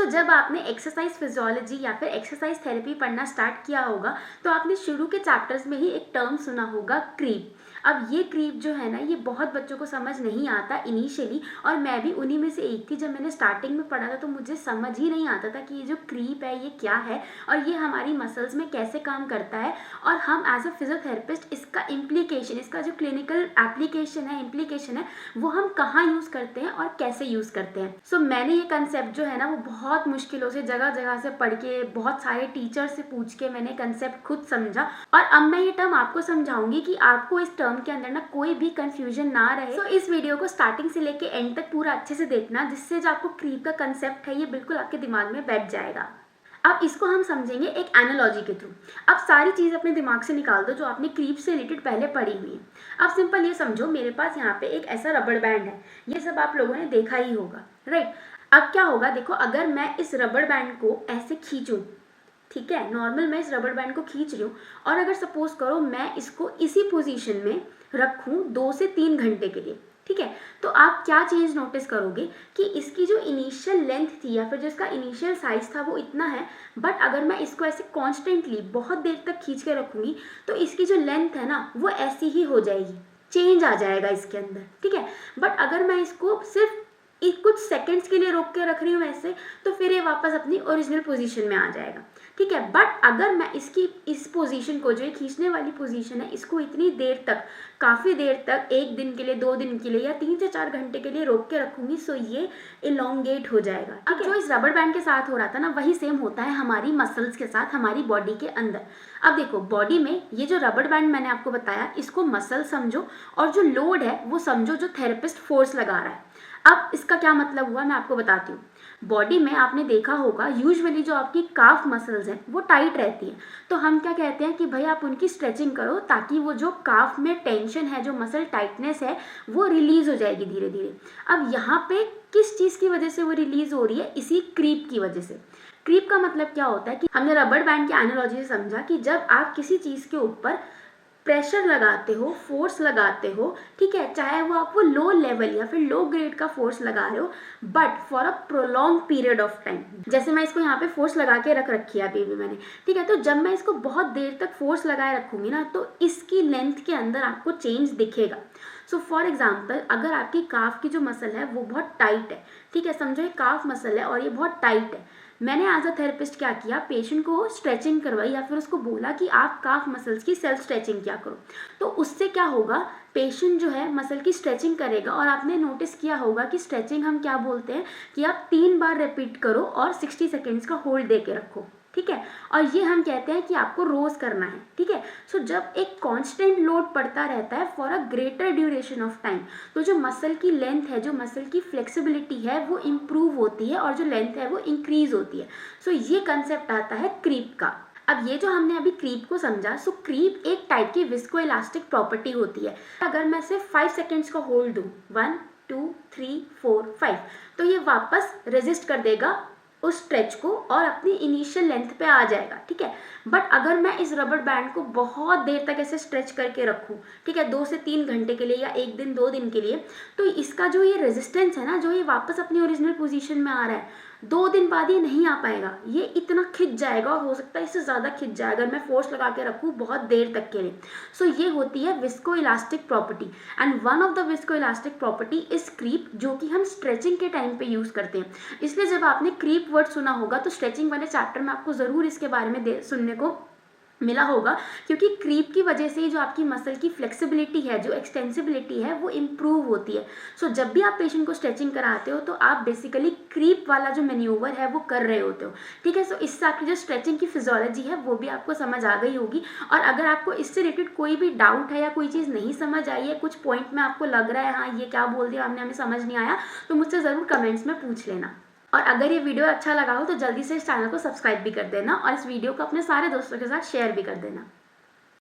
जब आपने exercise physiology या फिर एक्सरसाइज थेरेपी पढ़ना स्टार्ट किया होगा तो आपने शुरू के चैप्टर्स में ही एक टर्म सुना होगा, क्रीप। अब ये क्रीप जो है ना, ये बहुत बच्चों को समझ नहीं आता इनिशियली, और मैं भी उन्हीं में से एक थी। जब मैंने स्टार्टिंग में पढ़ा था तो मुझे समझ ही नहीं आता था कि ये जो क्रीप है ये क्या है और ये हमारी मसल्स में कैसे काम करता है, और हम एज अ फिजियोथेरेपिस्ट इसका इम्प्लीकेशन, इसका जो क्लिनिकल एप्लीकेशन है, इम्प्लीकेशन है, वो हम कहाँ यूज़ करते हैं और कैसे यूज़ करते हैं। मैंने ये कंसेप्ट जो है ना, वो बहुत मुश्किलों से जगह जगह से पढ़ के, बहुत सारे टीचर से पूछ के मैंने कंसेप्ट खुद समझा, और अब मैं ये टर्म आपको समझाऊंगी कि आपको इस टर्म के अंदर ना कोई भी कंफ्यूजन ना रहे। इस वीडियो को स्टार्टिंग से लेके एंड तक पूरा अच्छे से देखना, जिससे जो आपको क्रीप का कंसेप्ट है ये बिल्कुल आपके दिमाग में बैठ जाएगा। अब इसको हम समझेंगे एक एनालॉजी के थ्रू। अब सारी चीज़ अपने दिमाग से निकाल दो जो आपने क्रीप से रिलेटेड पहले पढ़ी हुई है। अब सिंपल ये समझो, मेरे पास यहाँ पे एक ऐसा रबड़ बैंड है, ये सब आप लोगों ने देखा ही होगा, राइट। अब क्या होगा, देखो, अगर मैं इस रबड़ बैंड को ऐसे खींचूं, ठीक है, नॉर्मल मैं इस रबड़ बैंड को खींच रही हूँ, और अगर सपोज करो मैं इसको इसी पोजीशन में रखूँ 2 से 3 घंटे के लिए, ठीक है, तो आप क्या चेंज नोटिस करोगे कि इसकी जो इनिशियल लेंथ थी या फिर जो इसका इनिशियल साइज था वो इतना है, बट अगर मैं इसको ऐसे कॉन्स्टेंटली बहुत देर तक खींच के रखूँगी तो इसकी जो लेंथ है ना वो ऐसी ही हो जाएगी, चेंज आ जाएगा इसके अंदर, ठीक है। बट अगर मैं इसको सिर्फ कुछ सेकंड्स के लिए रोक के रख रही हूँ ऐसे, तो फिर ये वापस अपनी ओरिजिनल पोजीशन में आ जाएगा, ठीक है। बट अगर मैं इसकी इस पोजीशन को, जो ये खींचने वाली पोजीशन है, इसको इतनी देर तक, काफ़ी देर तक, 1 दिन के लिए, 2 दिन के लिए या 3 से 4 घंटे के लिए रोक के रखूंगी, सो ये इलोंगेट हो जाएगा। अब जो इस रबड़ बैंड के साथ हो रहा था ना, वही सेम होता है हमारी मसल्स के साथ, हमारी बॉडी के अंदर। अब देखो, बॉडी में ये जो रबड़ बैंड मैंने आपको बताया, इसको मसल समझो, और जो लोड है वो समझो जो थेरेपिस्ट फोर्स लगा रहा है। अब इसका क्या मतलब हुआ मैं आपको बताती हूँ। बॉडी में आपने देखा होगा यूजुअली जो आपकी काफ मसल्स हैं वो टाइट रहती हैं, तो हम क्या कहते हैं कि भाई आप उनकी स्ट्रेचिंग करो, ताकि वो जो काफ में टेंशन है, जो मसल टाइटनेस है, वो रिलीज हो जाएगी धीरे धीरे। अब यहाँ पे किस चीज़ की वजह से वो रिलीज हो रही है? इसी क्रीप की वजह से। क्रीप का मतलब क्या होता है कि हमने रबड़ बैंड की एनालॉजी से समझा कि जब आप किसी चीज़ के ऊपर प्रेशर लगाते हो, फोर्स लगाते हो, ठीक है, चाहे वो लो लेवल या फिर लो ग्रेड का फोर्स लगा रहे हो, but for a prolong period of time. जैसे मैं इसको यहाँ पे फोर्स लगा के रखी है अभी भी मैंने, ठीक है, तो जब मैं इसको बहुत देर तक फोर्स लगाए रखूंगी ना, तो इसकी लेंथ के अंदर आपको चेंज दिखेगा। सो फॉर एग्जाम्पल, अगर आपकी काफ की जो मसल है वो बहुत टाइट है, ठीक है, समझो ये काफ मसल है और ये बहुत टाइट है, मैंने एज अ थेरेपिस्ट क्या किया, पेशेंट को स्ट्रेचिंग करवाई या फिर उसको बोला कि आप काफ मसल्स की सेल्फ स्ट्रेचिंग क्या करो। तो उससे क्या होगा, पेशेंट जो है मसल की स्ट्रेचिंग करेगा, और आपने नोटिस किया होगा कि स्ट्रेचिंग हम क्या बोलते हैं कि आप 3 बार रिपीट करो और 60 सेकेंड्स का होल्ड दे के रखो, ठीक है, और ये हम कहते हैं कि आपको रोज करना है, ठीक है। सो जब एक कांस्टेंट लोड पड़ता रहता है for a greater duration of time, तो जो मसल की लेंथ है, जो मसल की फ्लेक्सिबिलिटी है, वो इम्प्रूव होती है और जो लेंथ है वो इंक्रीज होती है। सो ये कंसेप्ट आता है क्रीप का। अब ये जो हमने अभी क्रीप को समझा, सो क्रीप एक टाइप की विस्को इलास्टिक प्रॉपर्टी होती है। अगर मैं सिर्फ 5 सेकेंड्स का होल्ड दूँ, 1 2 3 4 5, तो ये वापस रेजिस्ट कर देगा उस स्ट्रेच को और अपनी इनिशियल लेंथ पे आ जाएगा, ठीक है। बट अगर मैं इस रबड़ बैंड को बहुत देर तक ऐसे स्ट्रेच करके रखूँ, ठीक है, 2 से 3 घंटे के लिए या 1 दिन 2 दिन के लिए, तो इसका जो ये रेजिस्टेंस है ना, जो ये वापस अपनी ओरिजिनल पोजीशन में आ रहा है, 2 दिन बाद ये नहीं आ पाएगा, ये इतना खिंच जाएगा, और हो सकता है इससे ज़्यादा खिंच जाए अगर मैं फोर्स लगा के रखूँ बहुत देर तक के लिए। सो ये होती है visco elastic property, and one of the visco elastic property is creep, जो कि हम स्ट्रेचिंग के टाइम पे यूज़ करते हैं। इसलिए जब आपने क्रीप वर्ड सुना होगा तो स्ट्रेचिंग वाले चैप्टर में आपको ज़रूर इसके बारे में सुनने को मिला होगा, क्योंकि क्रीप की वजह से जो आपकी मसल की फ्लेक्सिबिलिटी है, जो एक्सटेंसिबिलिटी है, वो इम्प्रूव होती है। सो जब भी आप पेशेंट को स्ट्रेचिंग कराते हो तो आप बेसिकली क्रीप वाला जो मैन्यूवर है वो कर रहे होते हो, ठीक है। सो इससे आपकी जो स्ट्रेचिंग की फिजियोलॉजी है वो भी आपको समझ आ गई होगी। और अगर आपको इससे रिलेटेड कोई भी डाउट है या कोई चीज़ नहीं समझ आई है, कुछ पॉइंट में आपको लग रहा है हाँ ये क्या बोल दिया हमने, हमें समझ नहीं आया, तो मुझसे ज़रूर कमेंट्स में पूछ लेना। और अगर ये वीडियो अच्छा लगा हो तो जल्दी से इस चैनल को सब्सक्राइब भी कर देना, और इस वीडियो को अपने सारे दोस्तों के साथ शेयर भी कर देना।